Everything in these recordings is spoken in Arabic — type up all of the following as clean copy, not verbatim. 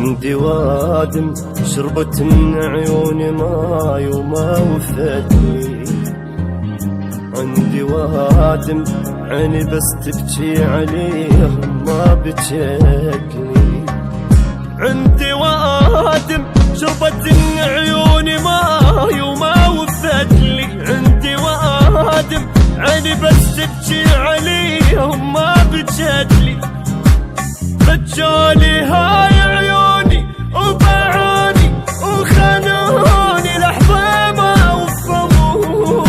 عندي وادم شربت من عيوني ماي وما وفدني. عندي وادم عيني بس تبكي عليهم ما بجتني. عندي وادم شربت من عيوني ماي وما وفدني. عندي وادم عيني بس تبكي عليهم ما بجتني. رجالي هاي عيوني وباعوني وخانوني لحظة ما وفموا.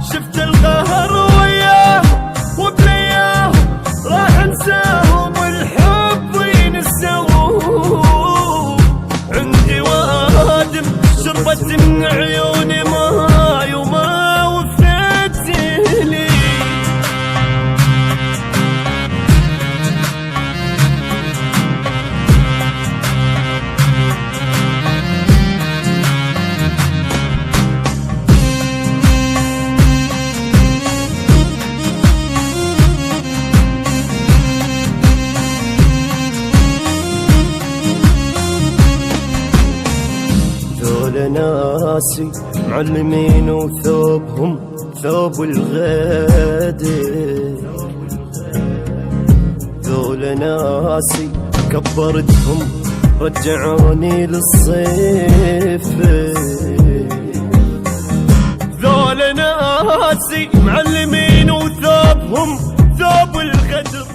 شفت القهر وياهم وبلياهم راح انساهم والحب ينسوه. عندي وادم شربت من عيوني ماي وما وفدتني. ناسي معلمين وثوبهم ثوب الغدر. ذول ناسي كبرتهم رجعوني للصيف. ذول ناسي معلمين وثوبهم ثوب الغدر.